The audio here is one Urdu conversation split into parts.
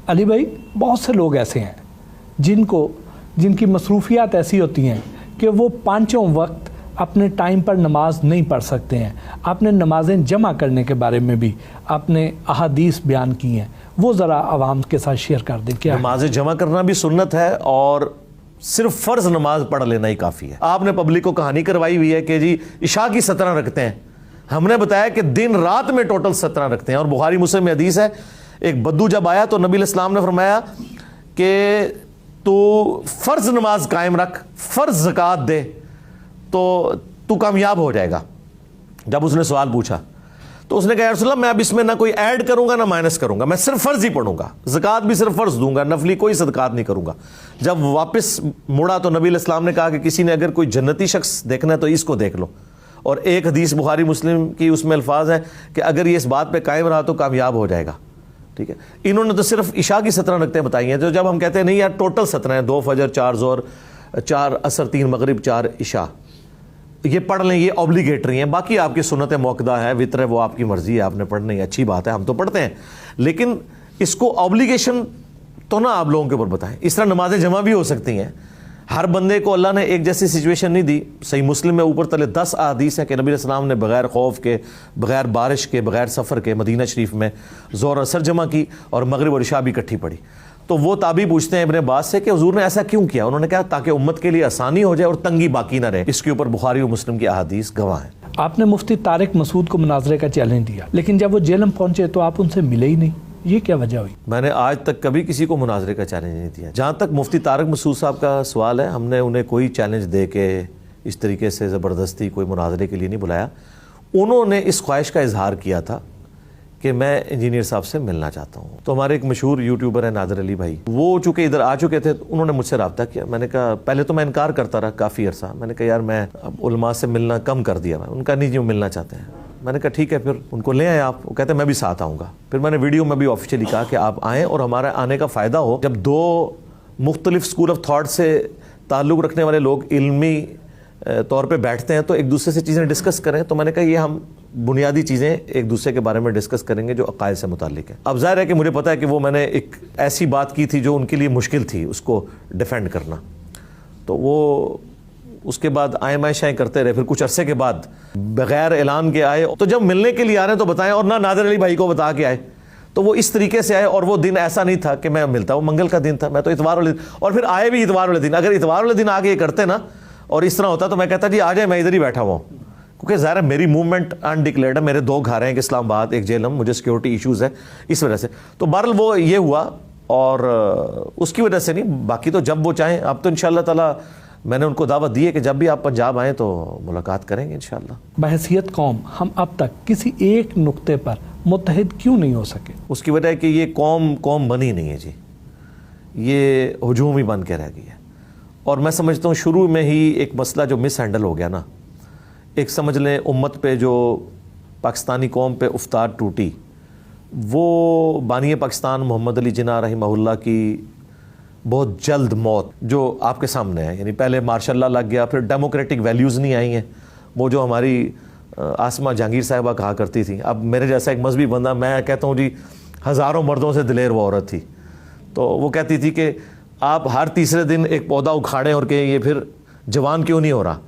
علی بھائی، بہت سے لوگ ایسے ہیں جن کی مصروفیات ایسی ہوتی ہیں کہ وہ پانچوں وقت اپنے ٹائم پر نماز نہیں پڑھ سکتے ہیں. آپ نے نمازیں جمع کرنے کے بارے میں بھی آپ نے احادیث بیان کی ہیں، وہ ذرا عوام کے ساتھ شیئر کر دیں. کیا نمازیں جمع کرنا بھی سنت ہے اور صرف فرض نماز پڑھ لینا ہی کافی ہے. آپ نے پبلک کو کہانی کروائی ہوئی ہے کہ جی عشاء کی 17 رکھتے ہیں. ہم نے بتایا کہ دن رات میں ٹوٹل 17 رکھتے ہیں. اور بخاری مسلم میں حدیث ہے، ایک بدو جب آیا تو نبی علیہ السلام نے فرمایا کہ تو فرض نماز قائم رکھ، فرض زکوٰۃ دے تو کامیاب ہو جائے گا. جب اس نے سوال پوچھا تو اس نے کہا یا رسول اللہ، میں اب اس میں نہ کوئی ایڈ کروں گا نہ مائنس کروں گا، میں صرف فرض ہی پڑھوں گا، زکوٰۃ بھی صرف فرض دوں گا، نفلی کوئی صدقات نہیں کروں گا. جب واپس مڑا تو نبی علیہ السلام نے کہا کہ کسی نے اگر کوئی جنتی شخص دیکھنا ہے تو اس کو دیکھ لو. اور ایک حدیث بخاری مسلم کی اس میں الفاظ ہیں کہ اگر یہ اس بات پہ قائم رہا تو کامیاب ہو جائے گا. ٹھیک ہے، انہوں نے تو صرف عشاء کی 17 رکعتیں بتائی ہیں. تو جب ہم کہتے ہیں نہیں یار ٹوٹل 17 ہیں، 2 فجر 4 ظہر 4 عصر 3 مغرب 4 عشاء، یہ پڑھ لیں، یہ اوبلیگیٹری ہیں. باقی آپ کی سنت موقدہ ہے، وطر ہے، وہ آپ کی مرضی ہے، آپ نے پڑھنا ہی اچھی بات ہے، ہم تو پڑھتے ہیں. لیکن اس کو اوبلیگیشن تو نہ آپ لوگوں کے اوپر بتائیں. اس طرح نمازیں جمع بھی ہو سکتی ہیں. ہر بندے کو اللہ نے ایک جیسی سچویشن نہیں دی. صحیح مسلم میں اوپر تلے 10 احادیث ہیں کہ نبی علیہ السلام نے بغیر خوف کے، بغیر بارش کے، بغیر سفر کے مدینہ شریف میں ظہر اثر جمع کی اور مغرب اور عشاء بھی اکٹھی پڑھی. تو وہ تابعی پوچھتے ہیں ابن عباس سے کہ حضور نے ایسا کیوں کیا؟ انہوں نے کہا تاکہ امت کے لیے آسانی ہو جائے اور تنگی باقی نہ رہے. اس کے اوپر بخاری اور مسلم کی احادیث گواہ ہیں. آپ نے مفتی طارق مسعود کو مناظرے کا چیلنج دیا، لیکن جب وہ جیلم پہنچے تو آپ ان سے ملے ہی نہیں. یہ کیا وجہ ہوئی؟ میں نے آج تک کبھی کسی کو مناظرے کا چیلنج نہیں دیا. جہاں تک مفتی طارق مسعود صاحب کا سوال ہے، ہم نے انہیں کوئی چیلنج دے کے اس طریقے سے زبردستی کوئی مناظرے کے لیے نہیں بلایا. انہوں نے اس خواہش کا اظہار کیا تھا کہ میں انجینئر صاحب سے ملنا چاہتا ہوں. تو ہمارے ایک مشہور یوٹیوبر ہیں نادر علی بھائی، وہ چونکہ ادھر آ چکے تھے، انہوں نے مجھ سے رابطہ کیا. میں نے کہا پہلے تو میں انکار کرتا رہا کافی عرصہ. میں نے کہا یار میں علماء سے ملنا کم کر دیا. ان کا نہیں جو ملنا چاہتے ہیں. میں نے کہا ٹھیک ہے، پھر ان کو لے آئے آپ. وہ کہتے ہیں میں بھی ساتھ آؤں گا. پھر میں نے ویڈیو میں بھی آفیشیلی کہا کہ آپ آئیں اور ہمارا آنے کا فائدہ ہو. جب 2 مختلف اسکول آف تھاٹ سے تعلق رکھنے والے لوگ علمی طور پہ بیٹھتے ہیں تو ایک دوسرے سے چیزیں ڈسکس کریں. تو میں نے کہا یہ ہم بنیادی چیزیں ایک دوسرے کے بارے میں ڈسکس کریں گے جو عقائد سے متعلق ہے. اب ظاہر ہے کہ مجھے پتا ہے کہ وہ میں نے ایک ایسی بات کی تھی جو ان کے لیے مشکل تھی اس کو ڈیفینڈ کرنا. تو وہ اس کے بعد آئیں مائیں شائیں کرتے رہے. پھر کچھ عرصے کے بعد بغیر اعلان کے آئے. تو جب ملنے کے لیے آ رہے ہیں تو بتائیں، اور نہ نادر علی بھائی کو بتا کے آئے. تو وہ اس طریقے سے آئے اور وہ دن ایسا نہیں تھا کہ میں ملتا. وہ منگل کا دن تھا، میں تو اتوار والے دن، اور پھر آئے بھی اتوار والے دن. اگر اتوار والے دن آگے یہ کرتے نا اور اس طرح ہوتا تو میں کہتا جی آ جائے، میں ادھر ہی بیٹھا ہوا ہوں. کیونکہ ظاہر ہے میری موومنٹ انڈکلیئرڈ ہے. میرے 2 گھر ہیں، ایک اسلام آباد ایک جیلم. مجھے سیکورٹی ایشوز ہے اس وجہ سے. تو بہرحال وہ یہ ہوا اور اس کی وجہ سے نہیں. باقی تو جب وہ چاہیں. اب تو انشاءاللہ تعالی میں نے ان کو دعوت دی ہے کہ جب بھی آپ پنجاب آئیں تو ملاقات کریں گے انشاءاللہ. بحیثیت قوم ہم اب تک کسی ایک نقطے پر متحد کیوں نہیں ہو سکے؟ اس کی وجہ ہے کہ یہ قوم بنی نہیں ہے جی. یہ ہجوم ہی بن کے رہ گئی ہے. اور میں سمجھتا ہوں شروع میں ہی ایک مسئلہ جو مس ہینڈل ہو گیا نا، ایک سمجھ لیں امت پہ جو پاکستانی قوم پہ افطار ٹوٹی، وہ بانی پاکستان محمد علی جناح رحمہ اللہ کی بہت جلد موت جو آپ کے سامنے ہے. یعنی پہلے مارشاء اللہ لگ گیا، پھر ڈیموکریٹک ویلیوز نہیں آئی ہیں. وہ جو ہماری آسمہ جہانگیر صاحبہ کہا کرتی تھی. اب میرے جیسا ایک مذہبی بندہ، میں کہتا ہوں جی ہزاروں مردوں سے دلیر وہ عورت تھی. تو وہ کہتی تھی کہ آپ ہر تیسرے دن ایک پودا اکھاڑیں اور کہیں یہ پھر جوان کیوں نہیں ہو رہا.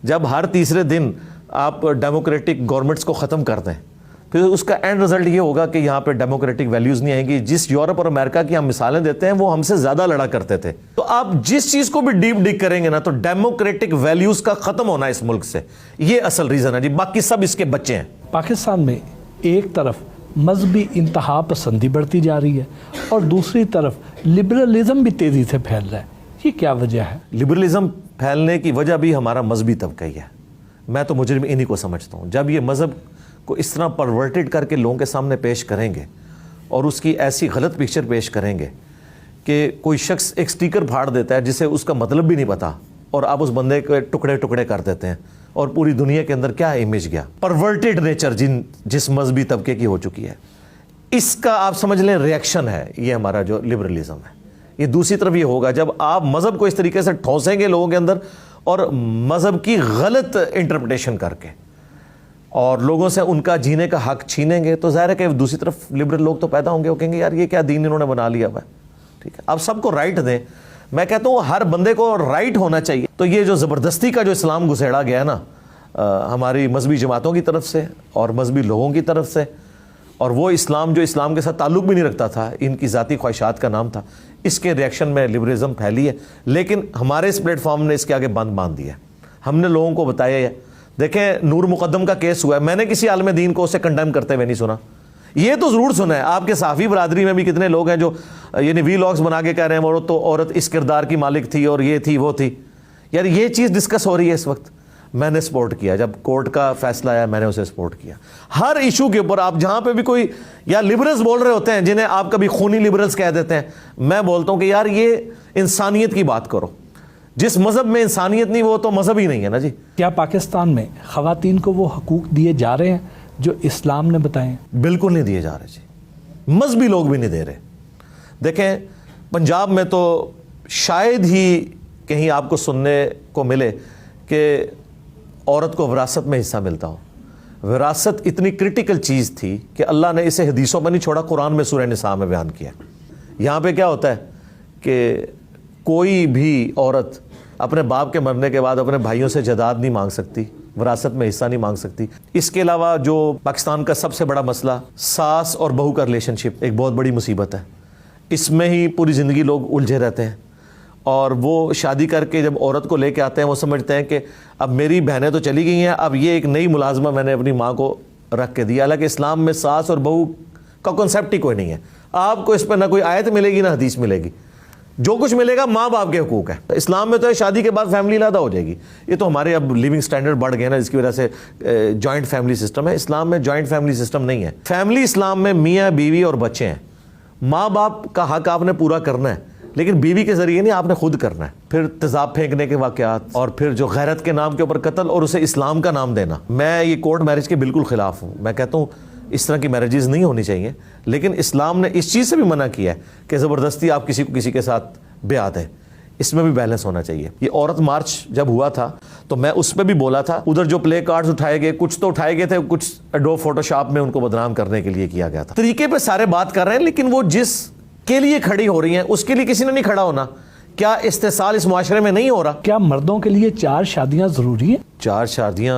جب ہر تیسرے دن آپ ڈیموکریٹک گورنمنٹس کو ختم کر دیں، پھر اس کا اینڈ رزلٹ یہ ہوگا کہ یہاں پہ ڈیموکریٹک ویلیوز نہیں آئیں گی. جس یورپ اور امریکہ کی ہم مثالیں دیتے ہیں وہ ہم سے زیادہ لڑا کرتے تھے. تو آپ جس چیز کو بھی ڈیپ ڈگ کریں گے نا تو ڈیموکریٹک ویلیوز کا ختم ہونا اس ملک سے، یہ اصل ریزن ہے جی. باقی سب اس کے بچے ہیں. پاکستان میں ایک طرف مذہبی انتہا پسندی بڑھتی جا رہی ہے اور دوسری طرف لبرلزم بھی تیزی سے پھیل رہا ہے. یہ کیا وجہ ہے؟ لبرلزم پھیلنے کی وجہ بھی ہمارا مذہبی طبقہ ہی ہے. میں تو مجرم انہی کو سمجھتا ہوں. جب یہ مذہب کو اس طرح پرورٹڈ کر کے لوگوں کے سامنے پیش کریں گے اور اس کی ایسی غلط پکچر پیش کریں گے کہ کوئی شخص ایک سٹیکر پھاڑ دیتا ہے جسے اس کا مطلب بھی نہیں پتا اور آپ اس بندے کے ٹکڑے ٹکڑے کر دیتے ہیں اور پوری دنیا کے اندر کیا امیج گیا. پرورٹڈ نیچر جس مذہبی طبقے کی ہو چکی ہے، اس کا آپ سمجھ لیں ریئیکشن ہے یہ ہمارا جو لبرلزم ہے. یہ دوسری طرف یہ ہوگا جب آپ مذہب کو اس طریقے سے ٹھونسیں گے لوگوں کے اندر اور مذہب کی غلط انٹرپریٹیشن کر کے. اور لوگوں سے ان کا جینے کا حق چھینیں گے تو ظاہر ہے کہ دوسری طرف لبرل لوگ تو پیدا ہوں گے، وہ کہیں گے یار یہ کیا دین انہوں نے بنا لیا ہوا ہے. ٹھیک ہے، اب سب کو رائٹ دیں. میں کہتا ہوں ہر بندے کو رائٹ ہونا چاہیے. تو یہ جو زبردستی کا جو اسلام گھسیڑا گیا ہے نا ہماری مذہبی جماعتوں کی طرف سے اور مذہبی لوگوں کی طرف سے، اور وہ اسلام جو اسلام کے ساتھ تعلق بھی نہیں رکھتا تھا، ان کی ذاتی خواہشات کا نام تھا، اس کے ریئیکشن میں لبرلزم پھیلی ہے. لیکن ہمارے اس پلیٹ فارم نے اس کے آگے بند باندھ دیا ہے. ہم نے لوگوں کو بتایا ہے. دیکھیں نور مقدم کا کیس ہوا ہے، میں نے کسی عالم دین کو اسے کنڈیم کرتے ہوئے نہیں سنا. یہ تو ضرور سنا ہے آپ کے صحافی برادری میں بھی کتنے لوگ ہیں جو یعنی ویلاگز بنا کے کہہ رہے ہیں عورت اس کردار کی مالک تھی اور یہ تھی وہ تھی. یار یہ چیز ڈسکس ہو رہی ہے اس وقت. میں نے سپورٹ کیا جب کورٹ کا فیصلہ آیا، میں نے اسے سپورٹ کیا. ہر ایشو کے اوپر آپ جہاں پہ بھی کوئی یا لبرلز بول رہے ہوتے ہیں جنہیں آپ کبھی خونی لبرلز کہہ دیتے ہیں، میں بولتا ہوں کہ یار یہ انسانیت کی بات کرو. جس مذہب میں انسانیت نہیں وہ تو مذہب ہی نہیں ہے نا جی. کیا پاکستان میں خواتین کو وہ حقوق دیے جا رہے ہیں جو اسلام نے بتائے ہیں؟ بالکل نہیں دیے جا رہے جی. مذہبی لوگ بھی نہیں دے رہے. دیکھیں پنجاب میں تو شاید ہی کہیں آپ کو سننے کو ملے کہ عورت کو وراثت میں حصہ ملتا ہو. وراثت اتنی کرٹیکل چیز تھی کہ اللہ نے اسے حدیثوں میں نہیں چھوڑا، قرآن میں سورہ نساء میں بیان کیا. یہاں پہ کیا ہوتا ہے کہ کوئی بھی عورت اپنے باپ کے مرنے کے بعد اپنے بھائیوں سے جائیداد نہیں مانگ سکتی، وراثت میں حصہ نہیں مانگ سکتی. اس کے علاوہ جو پاکستان کا سب سے بڑا مسئلہ ساس اور بہو کا ریلیشن شپ ایک بہت بڑی مصیبت ہے. اس میں ہی پوری زندگی لوگ الجھے رہتے ہیں، اور وہ شادی کر کے جب عورت کو لے کے آتے ہیں وہ سمجھتے ہیں کہ اب میری بہنیں تو چلی گئی ہیں، اب یہ ایک نئی ملازمہ میں نے اپنی ماں کو رکھ کے دیا. حالانکہ اسلام میں ساس اور بہو کا کنسیپٹ ہی کوئی نہیں ہے. آپ کو اس پہ نہ کوئی آیت ملے گی نہ حدیث ملے گی. جو کچھ ملے گا ماں باپ کے حقوق ہے. اسلام میں تو ہے شادی کے بعد فیملی علیحدہ ہو جائے گی. یہ تو ہمارے اب لیونگ سٹینڈرڈ بڑھ گئے نا، جس کی وجہ سے جوائنٹ فیملی سسٹم ہے. اسلام میں جوائنٹ فیملی سسٹم نہیں ہے. فیملی اسلام میں میاں بیوی اور بچے ہیں. ماں باپ کا حق آپ نے پورا کرنا ہے، لیکن بیوی کے ذریعے نہیں، آپ نے خود کرنا ہے. پھر تیزاب پھینکنے کے واقعات اور پھر جو غیرت کے نام کے اوپر قتل اور اسے اسلام کا نام دینا. میں یہ کورٹ میرج کے بالکل خلاف ہوں. میں کہتا ہوں اس طرح کی میرجز نہیں ہونی چاہیے، لیکن اسلام نے اس چیز سے بھی منع کیا ہے کہ زبردستی آپ کسی کو کسی کے ساتھ بیاہ دیں. اس میں بھی بیلنس ہونا چاہیے. یہ عورت مارچ جب ہوا تھا تو میں اس پہ بھی بولا تھا، ادھر جو پلے کارڈز اٹھائے گئے کچھ تو اٹھائے گئے تھے، کچھ ایڈوب فوٹو شاپ میں ان کو بدنام کرنے کے لیے کیا گیا تھا. طریقے پہ سارے بات کر رہے ہیں، لیکن وہ جس کے لیے کھڑی ہو رہی ہیں اس کے لیے کسی نے نہیں کھڑا ہونا. کیا استحصال اس معاشرے میں نہیں ہو رہا؟ کیا مردوں کے لیے 4 شادیاں ضروری ہیں؟ 4 شادیاں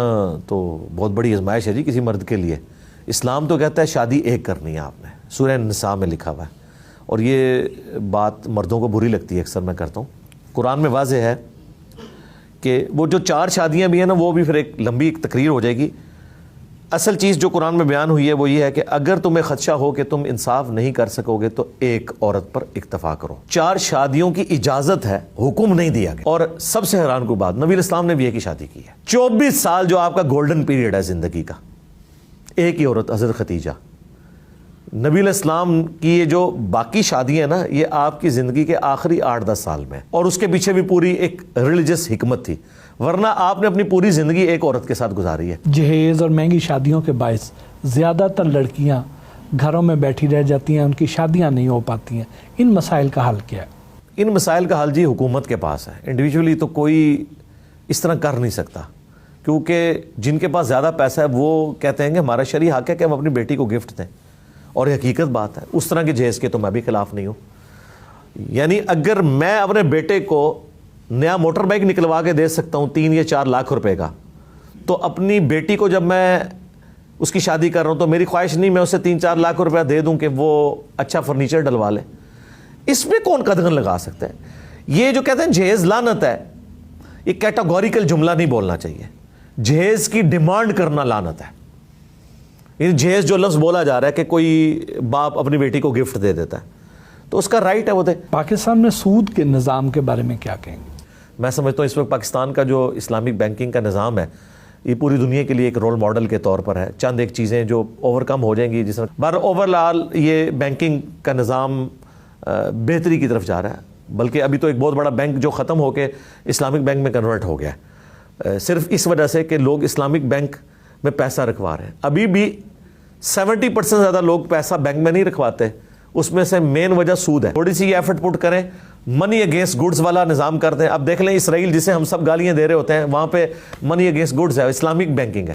تو بہت بڑی آزمائش ہے جی کسی مرد کے لیے. اسلام تو کہتا ہے شادی ایک کرنی ہے. آپ نے سورہ نساء میں لکھا ہوا ہے، اور یہ بات مردوں کو بری لگتی ہے اکثر. میں کرتا ہوں قرآن میں واضح ہے کہ وہ جو 4 شادیاں بھی ہیں نا، وہ بھی پھر ایک لمبی ایک تقریر ہو جائے گی. اصل چیز جو قرآن میں بیان ہوئی ہے وہ یہ ہے کہ اگر تمہیں خدشہ ہو کہ تم انصاف نہیں کر سکو گے تو ایک عورت پر اکتفا کرو. 4 شادیوں کی اجازت ہے، حکم نہیں دیا گیا. اور سب سے حیران کو بات، نبی اسلام نے بھی ایک ہی شادی کی ہے. 24 سال جو آپ کا گولڈن پیریڈ ہے زندگی کا، ایک ہی عورت حضرت ختیجہ. نبی علیہ السلام کی یہ جو باقی شادی ہے نا، یہ آپ کی زندگی کے آخری 8-10 سال میں، اور اس کے پیچھے بھی پوری ایک ریلیجس حکمت تھی، ورنہ آپ نے اپنی پوری زندگی ایک عورت کے ساتھ گزاری ہے. جہیز اور مہنگی شادیوں کے باعث زیادہ تر لڑکیاں گھروں میں بیٹھی رہ جاتی ہیں، ان کی شادیاں نہیں ہو پاتی ہیں. ان مسائل کا حل کیا ہے؟ ان مسائل کا حل جی حکومت کے پاس ہے. انڈیویجولی تو کوئی اس طرح کر نہیں سکتا، کیونکہ جن کے پاس زیادہ پیسہ ہے وہ کہتے ہیں کہ ہمارا شرعی حق ہے کہ ہم اپنی بیٹی کو گفٹ دیں، اور یہ حقیقت بات ہے. اس طرح کے جہیز کے تو میں بھی خلاف نہیں ہوں. یعنی اگر میں اپنے بیٹے کو نیا موٹر بائک نکلوا کے دے سکتا ہوں 3 یا 4 لاکھ روپے کا، تو اپنی بیٹی کو جب میں اس کی شادی کر رہا ہوں تو میری خواہش نہیں میں اسے 3-4 لاکھ روپے دے دوں کہ وہ اچھا فرنیچر ڈلوا لے. اس میں کون قدغن لگا سکتا ہے؟ یہ جو کہتے ہیں جہیز لعنت ہے، یہ کیٹاگوریکل جملہ نہیں بولنا چاہیے. جہیز کی ڈیمانڈ کرنا لعنت ہے. یہ جہیز جو لفظ بولا جا رہا ہے کہ کوئی باپ اپنی بیٹی کو گفٹ دے دیتا ہے تو اس کا رائٹ ہے وہ دے. پاکستان میں سود کے نظام کے بارے میں کیا کہیں گے؟ میں سمجھتا ہوں اس وقت پاکستان کا جو اسلامک بینکنگ کا نظام ہے یہ پوری دنیا کے لیے ایک رول ماڈل کے طور پر ہے. چند ایک چیزیں جو اوور کم ہو جائیں گی، جس طرح اوور آل یہ بینکنگ کا نظام بہتری کی طرف جا رہا ہے. بلکہ ابھی تو ایک بہت بڑا بینک جو ختم ہو کے اسلامک بینک میں کنورٹ ہو گیا ہے، صرف اس وجہ سے کہ لوگ اسلامک بینک میں پیسہ رکھوا رہے ہیں. ابھی بھی 70% زیادہ لوگ پیسہ بینک میں نہیں رکھواتے. اس میں سے مین وجہ سود ہے. تھوڑی سی یہ ایفرٹ پٹ کریں، منی اگینسٹ گڈز والا نظام کرتے ہیں. اب دیکھ لیں اسرائیل جسے ہم سب گالیاں دے رہے ہوتے ہیں، وہاں پہ منی اگینسٹ گڈز ہے، اسلامک بینکنگ ہے.